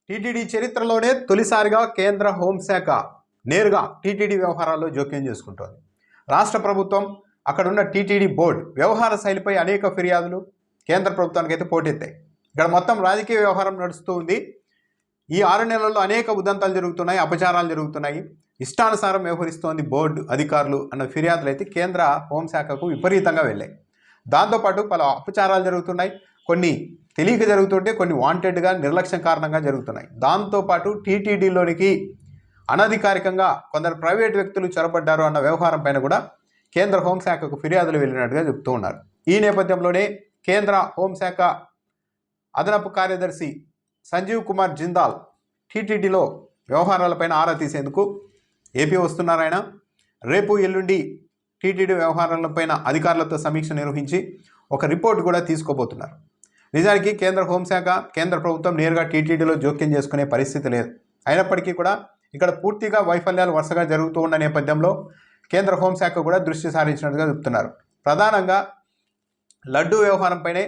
TTD చరిత్రలోనే తొలిసారిగా కేంద్ర హోంశాఖ నేరుగా టీటీడీ వ్యవహారాల్లో జోక్యం చేసుకుంటోంది. రాష్ట్ర ప్రభుత్వం అక్కడున్న టీటీడీ బోర్డు వ్యవహార శైలిపై అనేక ఫిర్యాదులు కేంద్ర ప్రభుత్వానికి అయితే పోటెత్తాయి. ఇక్కడ మొత్తం రాజకీయ వ్యవహారం నడుస్తూ ఉంది. ఈ 6 నెలల్లో అనేక ఉదంతాలు జరుగుతున్నాయి, అపచారాలు జరుగుతున్నాయి, ఇష్టానుసారం వ్యవహరిస్తోంది బోర్డు అధికారులు అన్న ఫిర్యాదులు అయితే కేంద్ర హోంశాఖకు విపరీతంగా వెళ్ళాయి. దాంతోపాటు పలు అపచారాలు జరుగుతున్నాయి, కొన్ని తెలియక జరుగుతుంటే కొన్ని వాంటెడ్గా నిర్లక్ష్యం కారణంగా జరుగుతున్నాయి. దాంతోపాటు టీటీడీలోనికి అనధికారికంగా కొందరు ప్రైవేట్ వ్యక్తులు చొరబడ్డారు అన్న వ్యవహారం పైన కూడా కేంద్ర హోంశాఖకు ఫిర్యాదులు వెళ్ళినట్టుగా చెప్తూ ఉన్నారు. ఈ నేపథ్యంలోనే కేంద్ర హోంశాఖ అదనపు కార్యదర్శి సంజీవ్ కుమార్ జిందాల్ టీటీడీలో వ్యవహారాలపైన ఆరా తీసేందుకు ఏపీ వస్తున్నారు. ఆయన రేపు ఎల్లుండి టీటీడీ వ్యవహారాలపైన అధికారులతో సమీక్ష నిర్వహించి ఒక రిపోర్ట్ కూడా తీసుకోబోతున్నారు. నిజానికి కేంద్ర హోంశాఖ కేంద్ర ప్రభుత్వం నేరుగా టీటీడీలో జోక్యం చేసుకునే పరిస్థితి లేదు. అయినప్పటికీ కూడా ఇక్కడ పూర్తిగా వైఫల్యాలు వరుసగా జరుగుతూ ఉన్న నేపథ్యంలో కేంద్ర హోంశాఖ కూడా దృష్టి సారించినట్టుగా చెప్తున్నారు. ప్రధానంగా లడ్డూ వ్యవహారంపైనే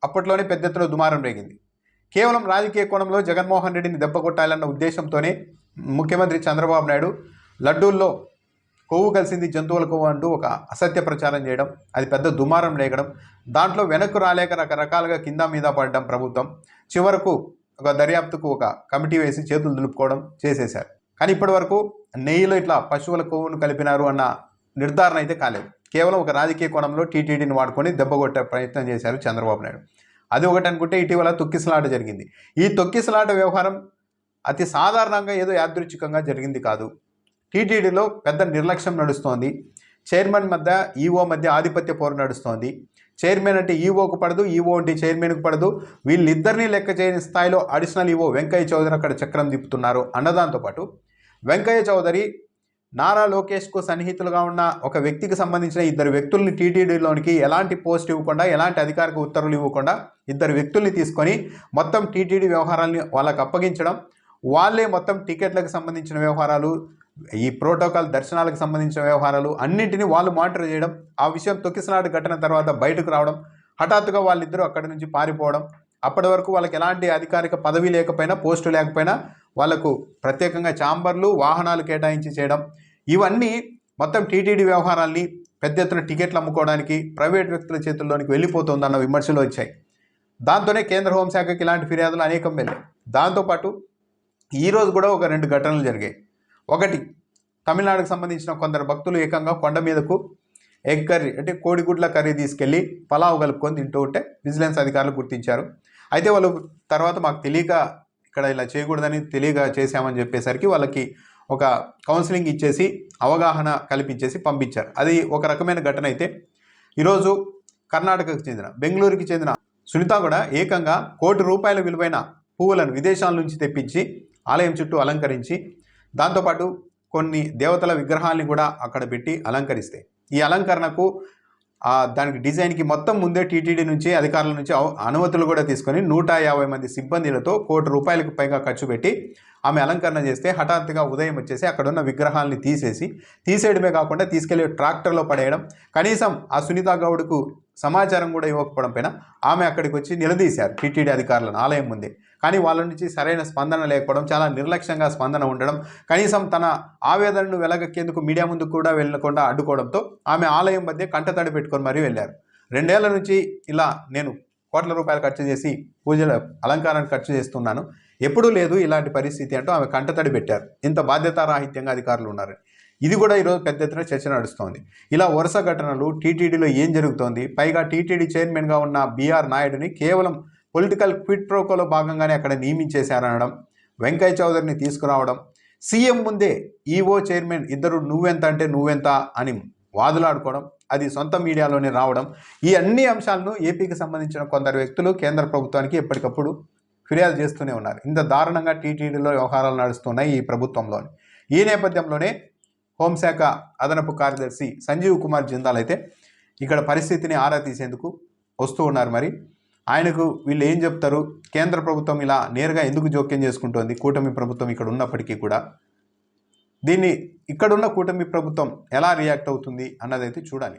అప్పట్లోనే పెద్ద ఎత్తున దుమారం రేగింది. కేవలం రాజకీయ కోణంలో జగన్మోహన్ రెడ్డిని దెబ్బ కొట్టాలన్న ఉద్దేశంతోనే ముఖ్యమంత్రి చంద్రబాబు నాయుడు లడ్డూల్లో కొవ్వు కలిసింది జంతువుల కొవ్వు అంటూ ఒక అసత్య ప్రచారం చేయడం, అది పెద్ద దుమారం రేగడం, దాంట్లో వెనక్కు రాలేక రకరకాలుగా కింద మీద పడడం ప్రభుత్వం చివరకు ఒక దర్యాప్తుకు ఒక కమిటీ వేసి చేతులు దులుపుకోవడం చేసేశారు. కానీ ఇప్పటి వరకు నెయ్యిలో ఇట్లా పశువుల కొవ్వును కలిపినారు అన్న నిర్ధారణ అయితే కాలేదు. కేవలం ఒక రాజకీయ కోణంలో టీటీడీని వాడుకొని దెబ్బ కొట్టే ప్రయత్నం చేశారు చంద్రబాబు నాయుడు. అది ఒకటి అనుకుంటే ఇటీవల తొక్కిసలాట జరిగింది. ఈ తొక్కిసలాట వ్యవహారం అతి సాధారణంగా ఏదో యాదృచ్ఛికంగా జరిగింది కాదు. టీటీడీలో పెద్ద నిర్లక్ష్యం నడుస్తోంది. చైర్మన్ మధ్య ఈఓ మధ్య ఆధిపత్య పోరు నడుస్తోంది. చైర్మన్ అంటే ఈఓకు పడదు, ఈఓ అంటే చైర్మన్కు పడదు. వీళ్ళిద్దరినీ లెక్క చేయని స్థాయిలో అడిషనల్ ఈఓ వెంకయ్య చౌదరి అక్కడ చక్రం తిప్పుతున్నారు అన్నదాంతోపాటు వెంకయ్య చౌదరి నారా లోకేష్కు సన్నిహితులుగా ఉన్న ఒక వ్యక్తికి సంబంధించిన 2 వ్యక్తుల్ని టీటీడీలోనికి ఎలాంటి పోస్ట్ ఇవ్వకుండా, ఎలాంటి అధికారిక ఉత్తర్వులు ఇవ్వకుండా 2 వ్యక్తుల్ని తీసుకొని మొత్తం టీటీడీ వ్యవహారాలని వాళ్ళకు అప్పగించడం, వాళ్ళే మొత్తం టికెట్లకు సంబంధించిన వ్యవహారాలు, ఈ ప్రోటోకాల్ దర్శనాలకు సంబంధించిన వ్యవహారాలు అన్నింటినీ వాళ్ళు మానిటర్ చేయడం, ఆ విషయం తొక్కిసలాట ఘటన తర్వాత బయటకు రావడం, హఠాత్తుగా వాళ్ళిద్దరూ అక్కడి నుంచి పారిపోవడం, అప్పటి వరకు వాళ్ళకి ఎలాంటి అధికారిక పదవి లేకపోయినా, పోస్టు లేకపోయినా వాళ్లకు ప్రత్యేకంగా ఛాంబర్లు, వాహనాలు కేటాయించి చేయడం, ఇవన్నీ మొత్తం టీటీడీ వ్యవహారాల్ని పెద్ద ఎత్తున టికెట్లు అమ్ముకోవడానికి ప్రైవేట్ వ్యక్తుల చేతుల్లోనికి వెళ్ళిపోతుందన్న విమర్శలు వచ్చాయి. దాంతోనే కేంద్ర హోంశాఖకి ఇలాంటి ఫిర్యాదులు అనేకం వెళ్ళాయి. దాంతోపాటు ఈరోజు కూడా ఒక 2 ఘటనలు జరిగాయి. ఒకటి, తమిళనాడుకు సంబంధించిన కొందరు భక్తులు ఏకంగా కొండ మీదకు ఎగ్ కర్రీ అంటే కోడిగుడ్ల కర్రీ తీసుకెళ్ళి పలావ్ కలుపుకొని తింటూ ఉంటే విజిలెన్స్ అధికారులు గుర్తించారు. అయితే వాళ్ళు తర్వాత మాకు తెలియక ఇక్కడ ఇలా చేయకూడదని తెలియక చేశామని చెప్పేసరికి వాళ్ళకి ఒక కౌన్సిలింగ్ ఇచ్చేసి అవగాహన కల్పించేసి పంపించారు. అది ఒక రకమైన ఘటన. అయితే ఈరోజు కర్ణాటకకు చెందిన, బెంగళూరుకి చెందిన సునీత కూడా ఏకంగా ₹1 కోటి విలువైన పువ్వులను విదేశాల నుంచి తెప్పించి ఆలయం చుట్టూ అలంకరించి, దాంతోపాటు కొన్ని దేవతల విగ్రహాలని కూడా అక్కడ పెట్టి అలంకరిస్తే, ఈ అలంకరణకు దానికి డిజైన్కి మొత్తం ముందే టీటీడీ నుంచి అధికారుల నుంచి అనుమతులు కూడా తీసుకొని 150 మంది సిబ్బందులతో ₹1 కోటి పైగా ఖర్చు పెట్టి ఆమె అలంకరణ చేస్తే, హఠాత్తుగా ఉదయం వచ్చేసి అక్కడున్న విగ్రహాలని తీసేయడమే కాకుండా తీసుకెళ్లి ట్రాక్టర్లో పడేయడం, కనీసం ఆ సునీతా గౌడ్కు సమాచారం కూడా ఇవ్వకపోవడం పైన ఆమె అక్కడికి వచ్చి నిలదీశారు టీటీడీ అధికారులను ఆలయం ముందే. కానీ వాళ్ళ నుంచి సరైన స్పందన లేకపోవడం, చాలా నిర్లక్ష్యంగా స్పందన ఉండడం, కనీసం తన ఆవేదనను వెలగక్కేందుకు మీడియా ముందు కూడా వెళ్ళకుండా అడ్డుకోవడంతో ఆమె ఆలయం మధ్య కంటతడి పెట్టుకొని మరీ వెళ్ళారు. 2 ఏళ్ల నుంచి ఇలా నేను ₹1 కోట్ల ఖర్చు చేసి పూజల అలంకారానికి ఖర్చు చేస్తున్నాను, ఎప్పుడూ లేదు ఇలాంటి పరిస్థితి అంటూ ఆమె కంటతడి పెట్టారు. ఇంత బాధ్యతారాహిత్యంగా అధికారులు ఉన్నారు. ఇది కూడా ఈరోజు పెద్ద ఎత్తున చర్చ నడుస్తోంది. ఇలా వరుస ఘటనలు, టీటీడీలో ఏం జరుగుతోంది, పైగా టీటీడీ చైర్మన్గా ఉన్న బీఆర్ నాయుడుని కేవలం పొలిటికల్ క్విడ్ ప్రోకోలో భాగంగానే అక్కడ నియమించేశారనడం, వెంకయ్య చౌదరిని తీసుకురావడం, సీఎం ముందే ఈఓ చైర్మన్ ఇద్దరు నువ్వెంత అంటే నువ్వెంత అని వాదులాడుకోవడం, అది సొంత మీడియాలోనే రావడం, ఈ అన్ని అంశాలను ఏపీకి సంబంధించిన కొందరు వ్యక్తులు కేంద్ర ప్రభుత్వానికి ఎప్పటికప్పుడు ఫిర్యాదు చేస్తూనే ఉన్నారు. ఇంత దారుణంగా టీటీడీలో వ్యవహారాలు నడుస్తున్నాయి ఈ ప్రభుత్వంలోని. ఈ నేపథ్యంలోనే హోంశాఖ అదనపు కార్యదర్శి సంజీవ్ కుమార్ జిందాల్ అయితే ఇక్కడ పరిస్థితిని ఆరా తీసేందుకు వస్తూ ఉన్నారు. మరి ఆయనకు వీళ్ళు ఏం చెప్తారు, కేంద్ర ప్రభుత్వం ఇలా నేరుగా ఎందుకు జోక్యం చేసుకుంటోంది, కూటమి ప్రభుత్వం ఇక్కడ ఉన్నప్పటికీ కూడా దీన్ని ఇక్కడున్న కూటమి ప్రభుత్వం ఎలా రియాక్ట్ అవుతుంది అన్నదైతే చూడాలి.